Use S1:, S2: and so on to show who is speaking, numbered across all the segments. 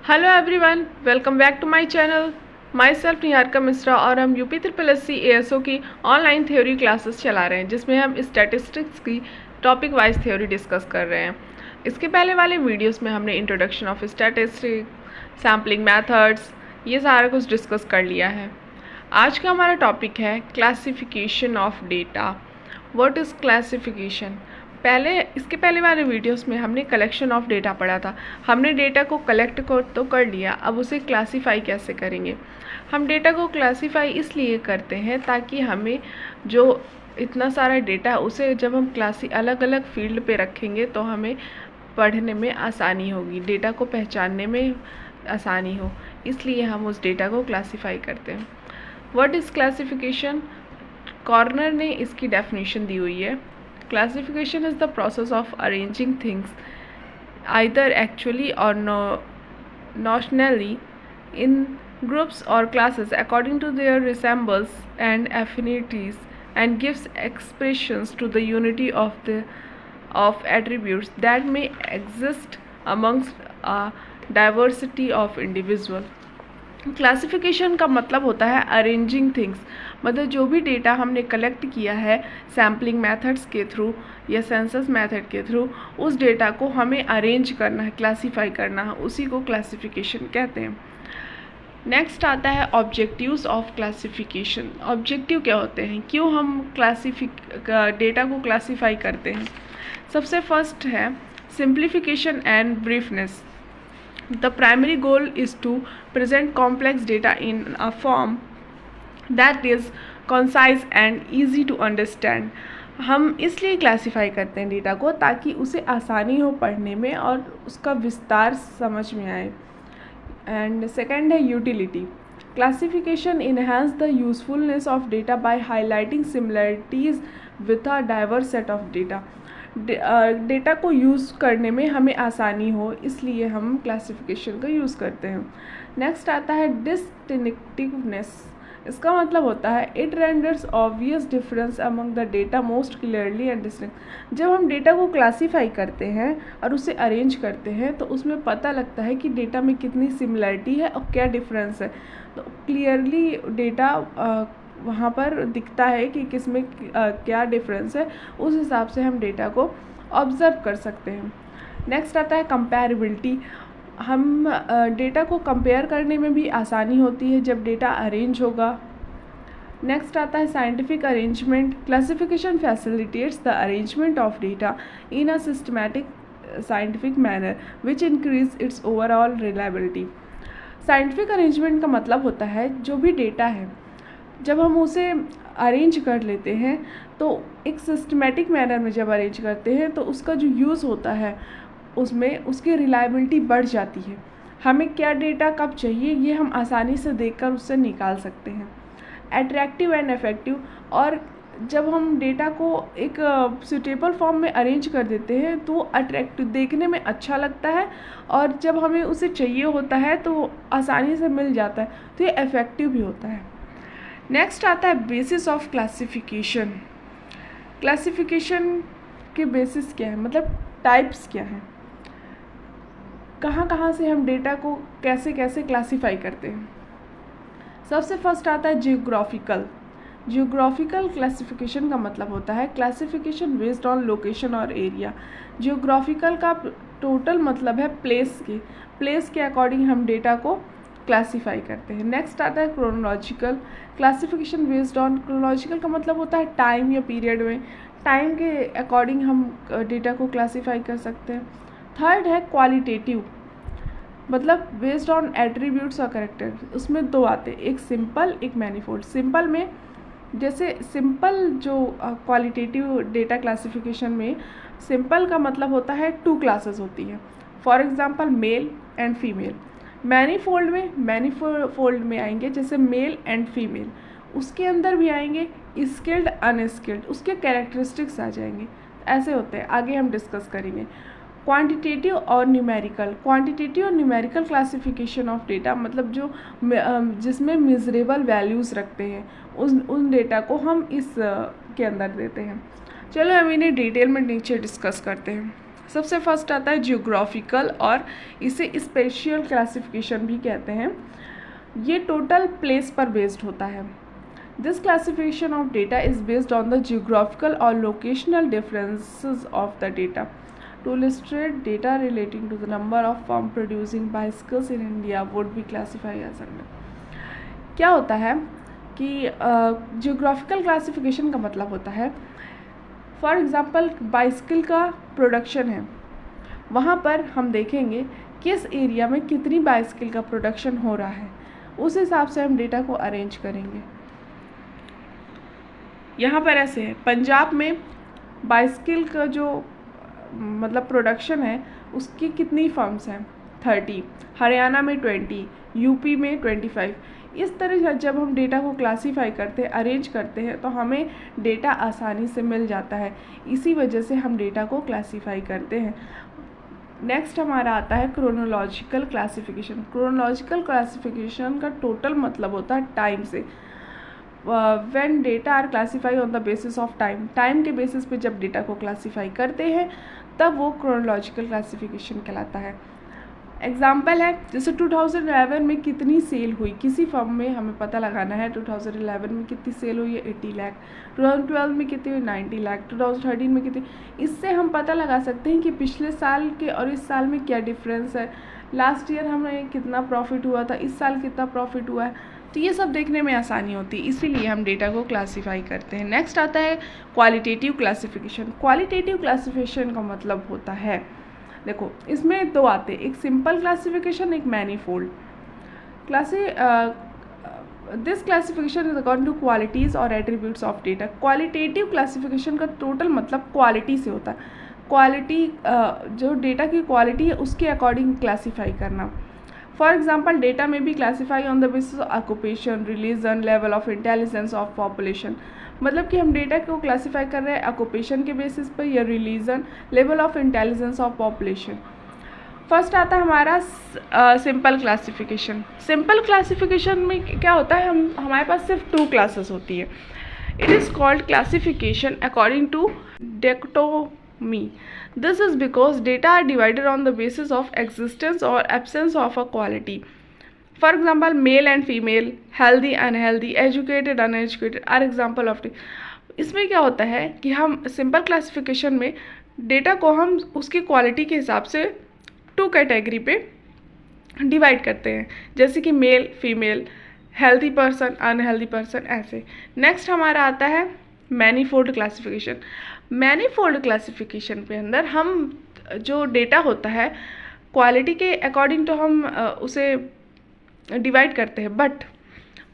S1: Hello everyone, welcome back to my channel. Myself Niharika Mishra और हम UP triple S C ASO की online theory classes चला रहे हैं, जिसमें हम स्टैटिस्टिक्स की टॉपिक वाइज थ्योरी डिस्कस कर रहे हैं। इसके पहले वाले वीडियोस में हमने introduction of statistics, sampling methods, ये सारा कुछ डिस्कस कर लिया है। आज का हमारा टॉपिक है classification of data. What is classification? इसके पहले वाले वीडियोस में हमने कलेक्शन ऑफ डेटा पढ़ा था। हमने डेटा को कलेक्ट तो कर लिया, अब उसे क्लासीफाई कैसे करेंगे। हम डेटा को क्लासीफाई इसलिए करते हैं ताकि हमें जो इतना सारा डेटा उसे जब हम अलग अलग फील्ड पे रखेंगे तो हमें पढ़ने में आसानी होगी, डेटा को पहचानने में आसानी हो, इसलिए हम उस डेटा को क्लासीफाई करते हैं। What is classification? कॉर्नर ने इसकी डेफिनेशन दी हुई है। Classification is the process of arranging things either actually or notionally in groups or classes according to their resemblance and affinities, and gives expressions to the unity of attributes that may exist amongst a diversity of individuals. Classification का मतलब होता है arranging things, मतलब जो भी data हमने collect किया है सैम्पलिंग मेथड्स के थ्रू या सेंसस मेथड के थ्रू, उस डेटा को हमें अरेंज करना है, क्लासीफाई करना है, उसी को क्लासिफिकेशन कहते हैं। नेक्स्ट आता है ऑब्जेक्टिव्स ऑफ क्लासिफिकेशन। ऑब्जेक्टिव क्या होते हैं, क्यों हम डेटा को क्लासीफाई करते हैं? सबसे फर्स्ट है simplification and briefness. The primary goal is to present complex data in a form that is concise and easy to understand. हम इसलिए क्लासीफाई करते हैं डेटा को ताकि उसे आसानी हो पढ़ने में और उसका विस्तार समझ में आए। एंड सेकेंड है utility. Classification enhance the usefulness of data bye highlighting similarities with a diverse set of data. Data को यूज़ करने में हमें आसानी हो, इसलिए हम क्लासिफिकेशन का यूज़ करते हैं। नेक्स्ट आता है डिस्टिंक्टिवनेस। इसका मतलब होता है it renders obvious difference among the data most clearly and distinct. जब हम डेटा को क्लासीफाई करते हैं और उसे अरेंज करते हैं तो उसमें पता लगता है कि डेटा में कितनी सिमिलरिटी है और क्या डिफरेंस है, तो क्लियरली डेटा वहाँ पर दिखता है कि किस में क्या डिफरेंस है, उस हिसाब से हम डेटा को ऑब्ज़र्व कर सकते हैं। नेक्स्ट आता है कंपेरेबिलिटी। हम डेटा को कंपेयर करने में भी आसानी होती है जब डेटा अरेंज होगा। नेक्स्ट आता है scientific arrangement. Classification facilitates the arrangement of data in a systematic scientific manner which increase its overall reliability. Scientific arrangement का मतलब होता है जो भी डेटा है जब हम उसे अरेंज कर लेते हैं तो एक सिस्टमेटिक मैनर में जब अरेंज करते हैं तो उसका जो यूज़ होता है उसमें उसकी रिलायबिलिटी बढ़ जाती है। हमें क्या डेटा कब चाहिए ये हम आसानी से देखकर उससे निकाल सकते हैं। Attractive and effective. और जब हम डेटा को एक सूटेबल फॉर्म में अरेंज कर देते हैं तो अट्रैक्टिव, देखने में अच्छा लगता है, और जब हमें उसे चाहिए होता है तो आसानी से मिल जाता है, तो ये इफेक्टिव भी होता है। नेक्स्ट आता है बेसिस ऑफ क्लासिफिकेशन। क्लासिफिकेशन के बेसिस क्या है, मतलब टाइप्स क्या हैं, कहाँ कहाँ से हम डेटा को कैसे कैसे क्लासीफाई करते हैं। सबसे फर्स्ट आता है जियोग्राफिकल। जियोग्राफिकल क्लासिफिकेशन का मतलब होता है क्लासिफिकेशन बेस्ड ऑन लोकेशन और एरिया। जियोग्राफिकल का टोटल मतलब है प्लेस के अकॉर्डिंग हम डेटा को क्लासीफाई करते हैं। नेक्स्ट आता है chronological. Classification based on, chronological का मतलब होता है टाइम या पीरियड में, टाइम के अकॉर्डिंग हम डेटा को क्लासीफाई कर सकते हैं। थर्ड है क्वालिटेटिव, मतलब बेस्ड ऑन एट्रीब्यूट्स और कैरेक्टर। उसमें दो आते हैं, एक सिंपल एक मैनीफोल्ड। सिंपल में जैसे सिंपल जो क्वालिटेटिव डेटा क्लासिफिकेशन में सिंपल का मतलब होता है 2 क्लासेस होती हैं, for example male and female. Manifold में आएंगे जैसे मेल एंड फीमेल, उसके अंदर भी आएंगे स्किल्ड अनस्किल्ड, उसके कैरेक्टरिस्टिक्स आ जाएंगे, ऐसे होते हैं, आगे हम डिस्कस करेंगे। क्वांटिटेटिव और न्यूमेरिकल। क्वांटिटेटिव और न्यूमेरिकल क्लासिफिकेशन ऑफ डेटा, मतलब जो जिसमें मिजरेबल वैल्यूज़ रखते हैं उन डेटा को हम इस के अंदर देते हैं। चलो हम इन्हें डिटेल में नीचे डिस्कस करते हैं। सबसे फर्स्ट आता है जियोग्राफिकल, और इसे स्पेशियल क्लासिफिकेशन भी कहते हैं। ये टोटल प्लेस पर बेस्ड होता है। This classification of data is based on the geographical और locational differences of the data to illustrate data relating to the number of form producing bicycles in India would be classify as urban. क्या होता है कि geographical classification का मतलब होता है, for example bicycle का प्रोडक्शन है, वहाँ पर हम देखेंगे किस एरिया में कितनी बाइसिकल का प्रोडक्शन हो रहा है, उस हिसाब से हम डेटा को अरेंज करेंगे। यहाँ पर ऐसे है, पंजाब में बाइसिकल का जो मतलब प्रोडक्शन है उसकी कितनी फर्म्स हैं, 30, हरियाणा में 20, यूपी में 25। इस तरह जब हम डेटा को क्लासीफाई करते हैं, अरेंज करते हैं, तो हमें डेटा आसानी से मिल जाता है। इसी वजह से हम डेटा को क्लासीफाई करते हैं। नेक्स्ट हमारा आता है क्रोनोलॉजिकल क्लासिफिकेशन। क्रोनोलॉजिकल क्लासिफिकेशन का टोटल मतलब होता है टाइम से। When data are classify on the basis of time, time के बेसिस पे जब डेटा को क्लासीफाई करते हैं तब वो क्रोनोलॉजिकल क्लासिफिकेशन कहलाता है। एग्जाम्पल है, जैसे 2011 में कितनी सेल हुई, किसी फर्म में हमें पता लगाना है 2011 में कितनी सेल हुई है 80 लाख, 2012 में कितनी हुई 90 लाख, 2013 में कितनी। इससे हम पता लगा सकते हैं कि पिछले साल के और इस साल में क्या डिफरेंस है, लास्ट ईयर हमें कितना प्रॉफिट हुआ था, इस साल कितना प्रॉफिट हुआ है। तो ये सब देखने में आसानी होती है, इसीलिए हम डेटा को क्लासीफाई करते हैं। नेक्स्ट आता है क्वालिटेटिव क्लासिफिकेशन। क्वालिटेटिव क्लासिफिकेशन का मतलब होता है, देखो इसमें दो आते हैं, एक सिंपल क्लासिफिकेशन, एक manifold this classification is according to qualities और attributes of data. Qualitative classification का टोटल मतलब क्वालिटी से होता है। क्वालिटी जो डेटा की क्वालिटी है उसके अकॉर्डिंग क्लासीफाई करना। फॉर एग्जाम्पल, डेटा में भी classify on the basis of occupation, religion, level of intelligence of population. मतलब कि हम डेटा को क्लासीफाई कर रहे हैं ऑक्यूपेशन के बेसिस पर या religion, level of intelligence of population. First आता है हमारा सिंपल क्लासिफिकेशन। सिंपल क्लासिफिकेशन में क्या होता है, हमारे पास सिर्फ 2 क्लासेस होती है। It is called classification according to dichotomy. This is because data are divided on the basis of existence or absence of a quality. For example, male and female, healthy, unhealthy, educated, uneducated are example of it. इसमें क्या होता है कि हम simple classification में data को हम उसकी क्वालिटी के हिसाब से 2 कैटेगरी पे डिवाइड करते हैं, जैसे कि male, female, healthy person, unhealthy person, ऐसे। नेक्स्ट हमारा आता है मैनीफोल्ड क्लासिफिकेशन। मैनीफोल्ड क्लासिफिकेशन पे अंदर हम जो डेटा होता है क्वालिटी के अकॉर्डिंग तो हम उसे डिवाइड करते हैं, बट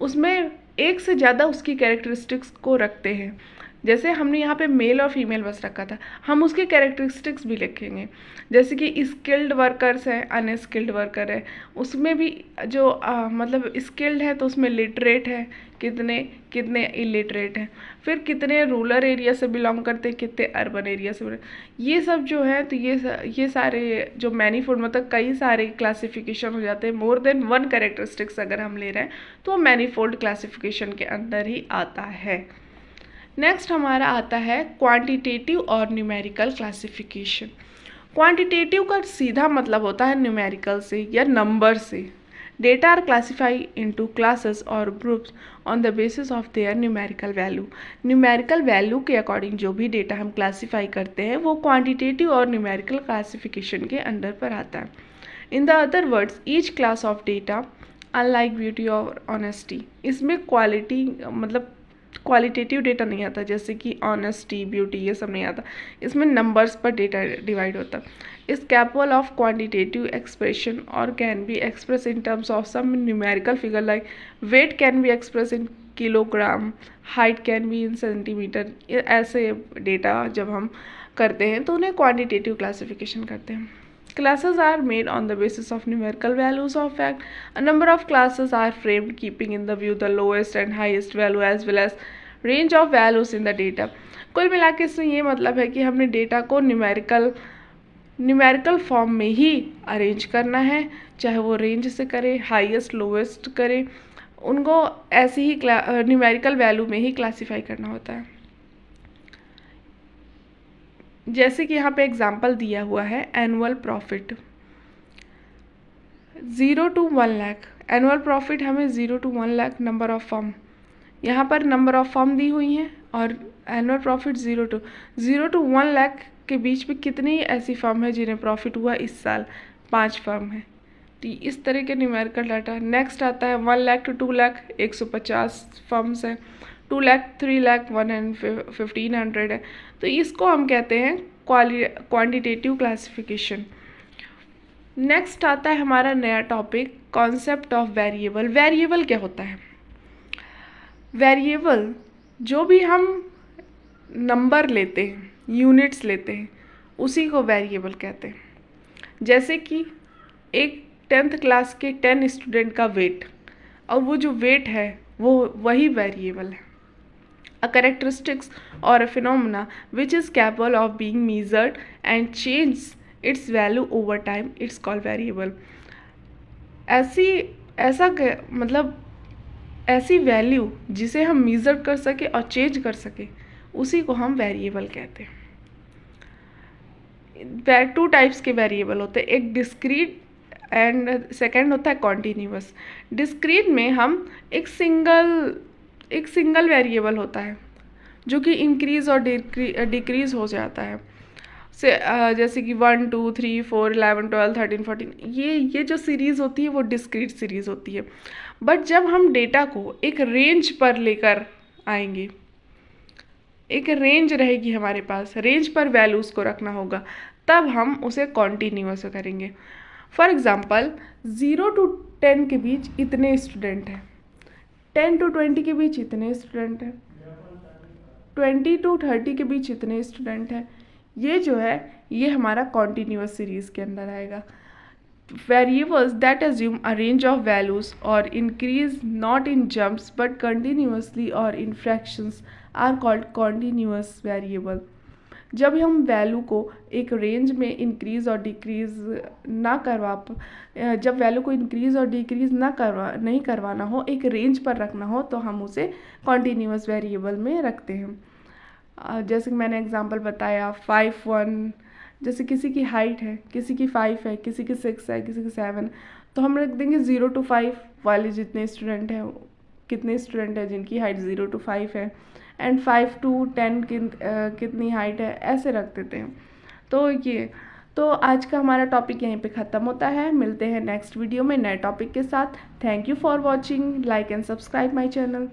S1: उसमें एक से ज़्यादा उसकी कैरेक्टरिस्टिक्स को रखते हैं। जैसे हमने यहाँ पे मेल और फीमेल बस रखा था, हम उसके कैरेक्टरिस्टिक्स भी लिखेंगे, जैसे कि स्किल्ड वर्कर्स हैं, अनस्किल्ड वर्कर है, उसमें भी जो मतलब स्किल्ड है तो उसमें लिटरेट है कितने, कितने इलिटरेट हैं, फिर कितने रूरल एरिया से बिलोंग करते हैं, कितने अर्बन एरिया से, ये सब जो है। तो ये सारे जो मैनीफोल्ड मतलब कई सारे क्लासिफिकेशन हो जाते हैं, मोर देन 1 कैरेक्टरिस्टिक्स अगर हम ले रहे हैं तो मैनीफोल्ड क्लासिफिकेशन के अंदर ही आता है। नेक्स्ट हमारा आता है क्वांटिटेटिव और न्यूमेरिकल क्लासिफिकेशन। क्वांटिटेटिव का सीधा मतलब होता है न्यूमेरिकल से या नंबर से। Data are classify into classes और groups on the basis of their numerical value. Numerical value के अकॉर्डिंग जो भी डेटा हम क्लासीफाई करते हैं वो क्वांटिटेटिव और न्यूमेरिकल क्लासिफिकेशन के अंडर पर आता है। In the other words, each class of data unlike beauty और ऑनेस्टी, इसमें क्वालिटी मतलब क्वालिटेटिव डेटा नहीं आता, जैसे कि ऑनेस्टी, ब्यूटी, ये सब नहीं आता। इसमें नंबर्स पर डेटा डिवाइड होता है। Is capable of quantitative expression और can be express in terms of some numerical figure like weight can be express in kilogram, height can be in centimetre. ऐसे डेटा जब हम करते हैं तो उन्हें क्वांटिटेटिव क्लासिफिकेशन करते हैं। Classes are made on the basis of numerical values of fact. A number of classes are framed keeping in the view the lowest and highest value as well as range of values in the data. कुल मिला के इसमें ये मतलब है कि हमने data को न्यूमेरिकल फॉर्म में ही अरेंज करना है, चाहे वो रेंज से करे, हाईएस्ट लोवेस्ट करे, उनको ऐसे ही न्यूमेरिकल वैल्यू में ही क्लासीफाई करना होता है। जैसे कि यहाँ पे एग्जांपल दिया हुआ है annual profit 0 to 1 lakh. Annual profit हमें 0 to 1 lakh number of firm, यहाँ पर नंबर ऑफ फर्म दी हुई हैं और एनुअल प्रॉफिट 0 to 1 लाख के बीच में कितनी ऐसी फर्म है जिन्हें प्रॉफिट हुआ इस साल? 5 फर्म है। तो इस तरह के न्यूमेरिकल डाटा। नेक्स्ट आता है 1 लाख to 2 लाख 150 फर्म्स हैं, 2 लाख 3 लाख 1500 है। तो इसको हम कहते हैं क्वांटिटेटिव क्लासिफिकेशन। नेक्स्ट आता है हमारा नया topic concept of variable. Variable क्या होता है? वेरिएबल जो भी हम नंबर लेते हैं, यूनिट्स लेते हैं, उसी को वेरिएबल कहते हैं। जैसे कि एक 10th क्लास के 10 स्टूडेंट का वेट, और वो जो वेट है वो वही वेरिएबल है। अ कैरेक्टरिस्टिक्स और अ phenomena which is capable of being measured and change it's value over time, it's called variable. ऐसी वैल्यू जिसे हम मेज़र कर सके और चेंज कर सके, उसी को हम वेरिएबल कहते हैं। 2 टाइप्स के वेरिएबल होते हैं, एक डिस्क्रीट एंड सेकेंड होता है कॉन्टीन्यूअस। डिस्क्रीट में हम एक सिंगल वेरिएबल होता है जो कि इंक्रीज़ और डिक्रीज़ हो जाता है। जैसे कि 1 2 3 4 11 12 13 14, ये जो सीरीज़ होती है वो डिस्क्रीट सीरीज़ होती है। बट जब हम डेटा को एक रेंज पर लेकर आएंगे, एक रेंज रहेगी हमारे पास, रेंज पर वैल्यूज़ को रखना होगा, तब हम उसे कॉन्टीन्यूअस करेंगे। फॉर एग्ज़ाम्पल 0 to 10 के बीच इतने स्टूडेंट हैं, 10 to 20 के बीच इतने स्टूडेंट हैं, 20 to 30 के बीच इतने स्टूडेंट हैं। ये जो है ये हमारा कॉन्टीन्यूअस सीरीज़ के अंदर आएगा। Variables that assume a range of values और increase not in jumps but continuously और in fractions are called continuous variable. जब हम वैल्यू को एक रेंज में इंक्रीज़ और डिक्रीज़ जब वैल्यू को इंक्रीज़ और डिक्रीज़ नहीं करवाना हो, एक रेंज पर रखना हो, तो हम उसे कॉन्टीन्यूअस वेरिएबल में रखते हैं। जैसे कि मैंने एग्जांपल बताया 5 1, जैसे किसी की हाइट है, किसी की 5 है, किसी की 6 है, किसी की 7, तो हम रख देंगे 0 to 5 वाले जितने स्टूडेंट हैं, कितने स्टूडेंट हैं जिनकी हाइट 0 to 5 है, एंड 5 to 10 कितनी हाइट है, ऐसे रख देते हैं। तो आज का हमारा टॉपिक यहीं पे ख़त्म होता है। मिलते हैं नेक्स्ट वीडियो में नए टॉपिक के साथ। Thank you for watching, like and subscribe my channel.